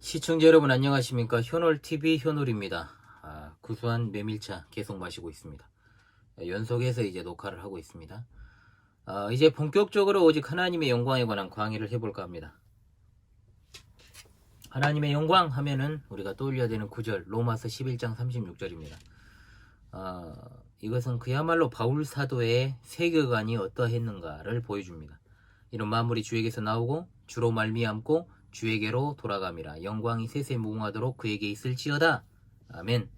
시청자 여러분 안녕하십니까? 효놀TV 효놀입니다. 구수한 메밀차 계속 마시고 있습니다. 연속해서 이제 녹화를 하고 있습니다. 이제 본격적으로 오직 하나님의 영광에 관한 강의를 해볼까 합니다. 하나님의 영광 하면은 우리가 떠올려야 되는 구절 로마서 11장 36절입니다. 이것은 그야말로 바울 사도의 세계관이 어떠했는가를 보여줍니다. 이런 만물이 주에게서 나오고 주로 말미암고 주에게로 돌아감이라. 영광이 세세 무궁하도록 그에게 있을지어다. 아멘.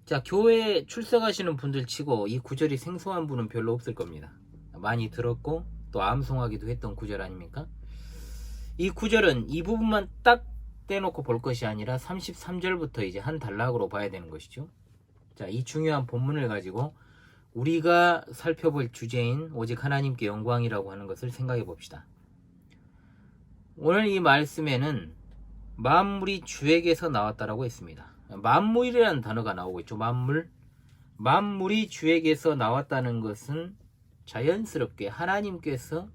자, 교회에 출석하시는 분들 치고 이 구절이 생소한 분은 별로 없을 겁니다. 많이 들었고 또 암송하기도 했던 구절 아닙니까? 이 구절은 이 부분만 딱 떼놓고 볼 것이 아니라 33절부터 이제 한 단락으로 봐야 되는 것이죠. 자, 이 중요한 본문을 가지고 우리가 살펴볼 주제인 오직 하나님께 영광이라고 하는 것을 생각해 봅시다. 오늘 이 말씀에는 만물이 주에게서 나왔다라고 했습니다. 만물이라는 단어가 나오고 있죠. 만물이 주에게서 나왔다는 것은 자연스럽게 하나님께서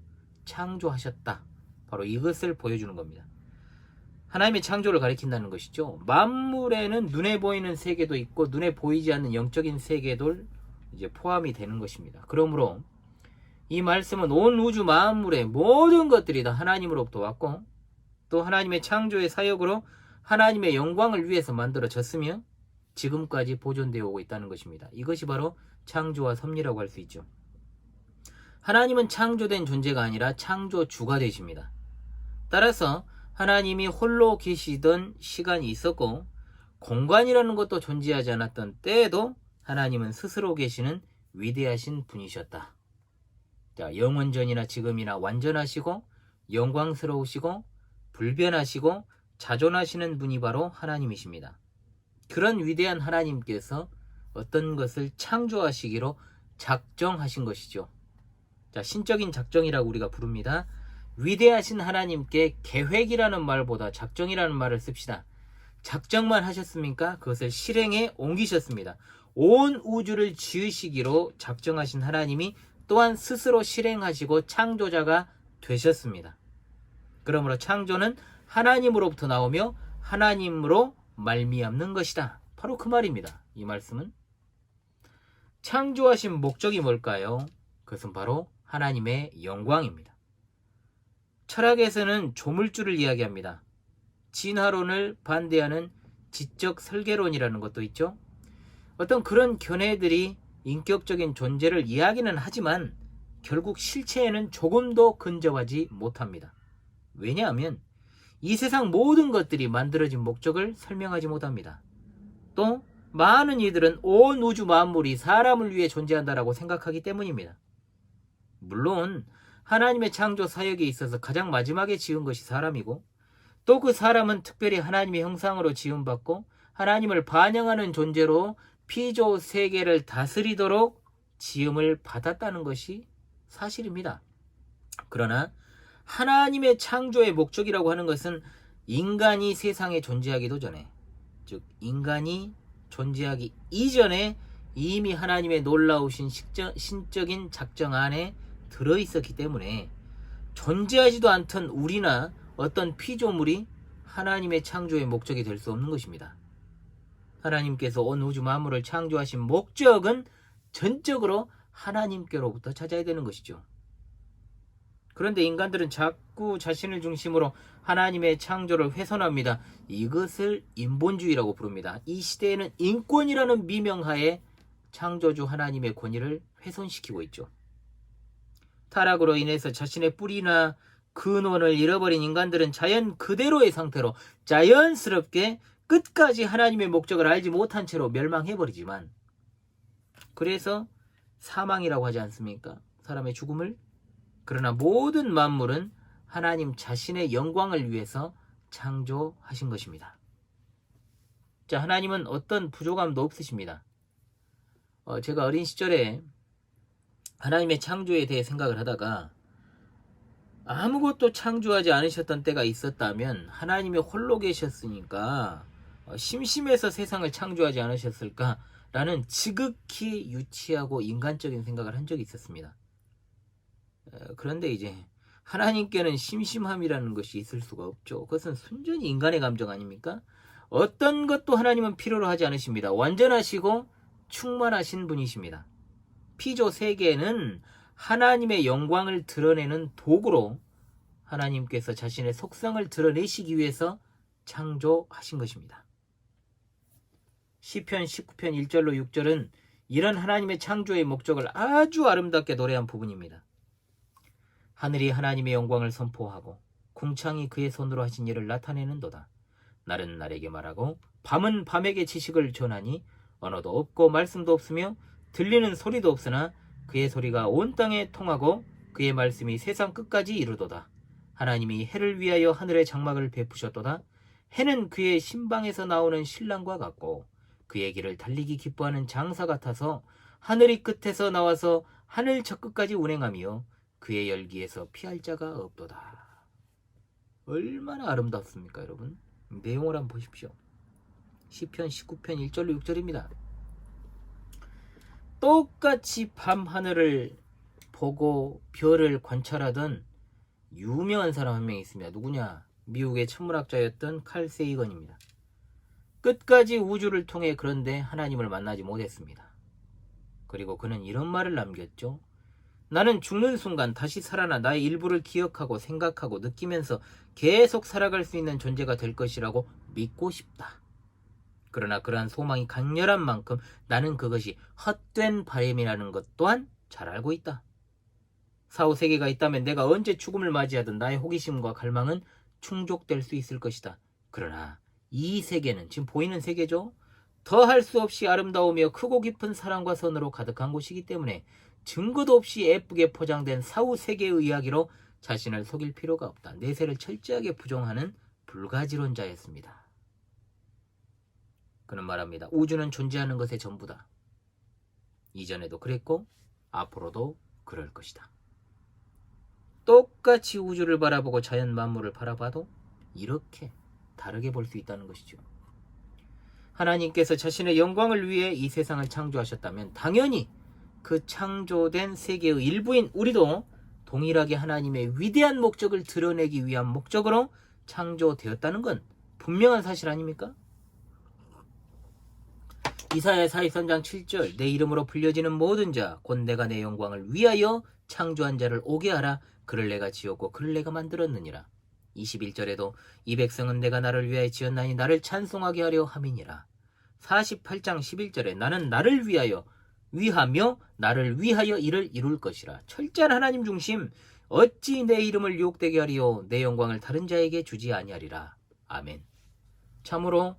창조하셨다. 바로 이것을 보여주는 겁니다. 하나님의 창조를 가리킨다는 것이죠. 만물에는 눈에 보이는 세계도 있고 눈에 보이지 않는 영적인 세계도 이제 포함이 되는 것입니다. 그러므로 이 말씀은 온 우주 만물의 모든 것들이 다 하나님으로부터 왔고 또 하나님의 창조의 사역으로 하나님의 영광을 위해서 만들어졌으며 지금까지 보존되어 오고 있다는 것입니다. 이것이 바로 창조와 섭리라고 할 수 있죠. 하나님은 창조된 존재가 아니라 창조주가 되십니다. 따라서 하나님이 홀로 계시던 시간이 있었고 공간이라는 것도 존재하지 않았던 때에도 하나님은 스스로 계시는 위대하신 분이셨다. 자, 영원전이나 지금이나 완전하시고 영광스러우시고 불변하시고 자존하시는 분이 바로 하나님이십니다. 그런 위대한 하나님께서 어떤 것을 창조하시기로 작정하신 것이죠. 자, 신적인 작정이라고 우리가 부릅니다. 위대하신 하나님께 계획이라는 말보다 작정이라는 말을 씁시다. 작정만 하셨습니까? 그것을 실행에 옮기셨습니다. 온 우주를 지으시기로 작정하신 하나님이 또한 스스로 실행하시고 창조자가 되셨습니다. 그러므로 창조는 하나님으로부터 나오며 하나님으로 말미암는 것이다. 바로 그 말입니다. 이 말씀은 창조하신 목적이 뭘까요? 그것은 바로 하나님의 영광입니다. 철학에서는 조물주를 이야기합니다. 진화론을 반대하는 지적 설계론이라는 것도 있죠. 어떤 그런 견해들이 인격적인 존재를 이야기는 하지만 결국 실체에는 조금도 근접하지 못합니다. 왜냐하면 이 세상 모든 것들이 만들어진 목적을 설명하지 못합니다. 또 많은 이들은 온 우주 만물이 사람을 위해 존재한다라고 생각하기 때문입니다. 물론 하나님의 창조 사역에 있어서 가장 마지막에 지은 것이 사람이고 또 그 사람은 특별히 하나님의 형상으로 지음받고 하나님을 반영하는 존재로 피조 세계를 다스리도록 지음을 받았다는 것이 사실입니다. 그러나 하나님의 창조의 목적이라고 하는 것은 인간이 세상에 존재하기도 전에, 즉 인간이 존재하기 이전에 이미 하나님의 놀라우신 신적인 작정 안에 들어있었기 때문에 존재하지도 않던 우리나 어떤 피조물이 하나님의 창조의 목적이 될 수 없는 것입니다. 하나님께서 온 우주 만물을 창조하신 목적은 전적으로 하나님께로부터 찾아야 되는 것이죠. 그런데 인간들은 자꾸 자신을 중심으로 하나님의 창조를 훼손합니다. 이것을 인본주의라고 부릅니다. 이 시대에는 인권이라는 미명하에 창조주 하나님의 권위를 훼손시키고 있죠. 타락으로 인해서 자신의 뿌리나 근원을 잃어버린 인간들은 자연 그대로의 상태로 자연스럽게 끝까지 하나님의 목적을 알지 못한 채로 멸망해버리지만, 그래서 사망이라고 하지 않습니까? 사람의 죽음을. 그러나 모든 만물은 하나님 자신의 영광을 위해서 창조하신 것입니다. 자, 하나님은 어떤 부족함도 없으십니다. 제가 어린 시절에 하나님의 창조에 대해 생각을 하다가 아무것도 창조하지 않으셨던 때가 있었다면 하나님이 홀로 계셨으니까 심심해서 세상을 창조하지 않으셨을까라는 지극히 유치하고 인간적인 생각을 한 적이 있었습니다. 그런데 이제 하나님께는 심심함이라는 것이 있을 수가 없죠. 그것은 순전히 인간의 감정 아닙니까? 어떤 것도 하나님은 필요로 하지 않으십니다. 완전하시고 충만하신 분이십니다. 피조 세계는 하나님의 영광을 드러내는 도구로 하나님께서 자신의 속성을 드러내시기 위해서 창조하신 것입니다. 시편 19편 1절로 6절은 이런 하나님의 창조의 목적을 아주 아름답게 노래한 부분입니다. 하늘이 하나님의 영광을 선포하고 궁창이 그의 손으로 하신 일을 나타내는도다. 날은 날에게 말하고 밤은 밤에게 지식을 전하니 언어도 없고 말씀도 없으며 들리는 소리도 없으나 그의 소리가 온 땅에 통하고 그의 말씀이 세상 끝까지 이르도다. 하나님이 해를 위하여 하늘의 장막을 베푸셨도다. 해는 그의 신방에서 나오는 신랑과 같고 그의 길을 달리기 기뻐하는 장사 같아서 하늘이 끝에서 나와서 하늘 저 끝까지 운행하며 그의 열기에서 피할 자가 없도다. 얼마나 아름답습니까, 여러분? 내용을 한번 보십시오. 시편 19편 1절로 6절입니다. 똑같이 밤하늘을 보고 별을 관찰하던 유명한 사람 한 명 있습니다. 누구냐? 미국의 천문학자였던 칼 세이건입니다. 끝까지 우주를 통해 그런데 하나님을 만나지 못했습니다. 그리고 그는 이런 말을 남겼죠. 나는 죽는 순간 다시 살아나 나의 일부를 기억하고 생각하고 느끼면서 계속 살아갈 수 있는 존재가 될 것이라고 믿고 싶다. 그러나 그러한 소망이 강렬한 만큼 나는 그것이 헛된 바람이라는 것 또한 잘 알고 있다. 사후 세계가 있다면 내가 언제 죽음을 맞이하든 나의 호기심과 갈망은 충족될 수 있을 것이다. 그러나 이 세계는 지금 보이는 세계죠. 더할 수 없이 아름다우며 크고 깊은 사랑과 선으로 가득한 곳이기 때문에 증거도 없이 예쁘게 포장된 사후 세계의 이야기로 자신을 속일 필요가 없다. 내세를 철저하게 부정하는 불가지론자였습니다. 그는 말합니다. 우주는 존재하는 것의 전부다. 이전에도 그랬고 앞으로도 그럴 것이다. 똑같이 우주를 바라보고 자연 만물을 바라봐도 이렇게 다르게 볼 수 있다는 것이죠. 하나님께서 자신의 영광을 위해 이 세상을 창조하셨다면 당연히 그 창조된 세계의 일부인 우리도 동일하게 하나님의 위대한 목적을 드러내기 위한 목적으로 창조되었다는 건 분명한 사실 아닙니까? 이사야 42장 7절 내 이름으로 불려지는 모든 자 곧 내가 내 영광을 위하여 창조한 자를 오게 하라. 그를 내가 지었고 그를 내가 만들었느니라. 21절에도 이 백성은 내가 나를 위하여 지었나니 나를 찬송하게 하려 함이니라. 48장 11절에 나는 나를 위하며 나를 위하여 이를 이룰 것이라. 철저한 하나님 중심. 어찌 내 이름을 유혹되게 하리요 내 영광을 다른 자에게 주지 아니하리라. 아멘. 참으로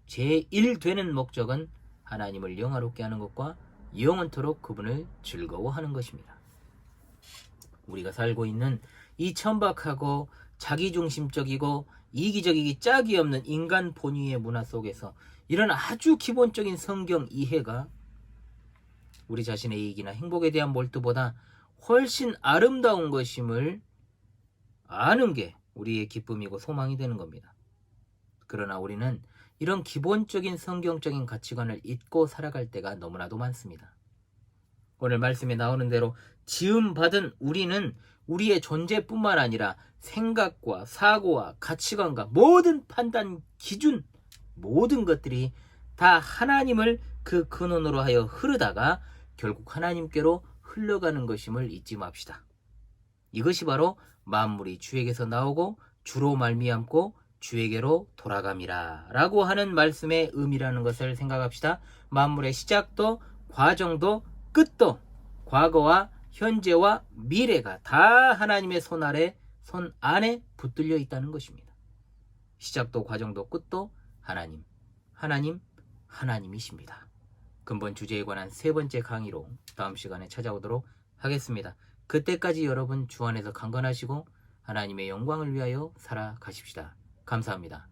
제1되는 목적은 하나님을 영화롭게 하는 것과 영원토록 그분을 즐거워하는 것입니다. 우리가 살고 있는 이 천박하고 자기중심적이고 이기적이기 짝이 없는 인간 본위의 문화 속에서 이런 아주 기본적인 성경 이해가 우리 자신의 이익이나 행복에 대한 몰두보다 훨씬 아름다운 것임을 아는 게 우리의 기쁨이고 소망이 되는 겁니다. 그러나 우리는 이런 기본적인 성경적인 가치관을 잊고 살아갈 때가 너무나도 많습니다. 오늘 말씀에 나오는 대로 지음받은 우리는 우리의 존재뿐만 아니라 생각과 사고와 가치관과 모든 판단 기준 모든 것들이 다 하나님을 그 근원으로 하여 흐르다가 결국 하나님께로 흘러가는 것임을 잊지 맙시다. 이것이 바로 만물이 주에게서 나오고 주로 말미암고 주에게로 돌아감이라 라고 하는 말씀의 의미라는 것을 생각합시다. 만물의 시작도 과정도 끝도 과거와 현재와 미래가 다 하나님의 손 안에 붙들려 있다는 것입니다. 시작도 과정도 끝도 하나님이십니다. 근본 주제에 관한 세 번째 강의로 다음 시간에 찾아오도록 하겠습니다. 그때까지 여러분 주 안에서 강건하시고 하나님의 영광을 위하여 살아가십시다. 감사합니다.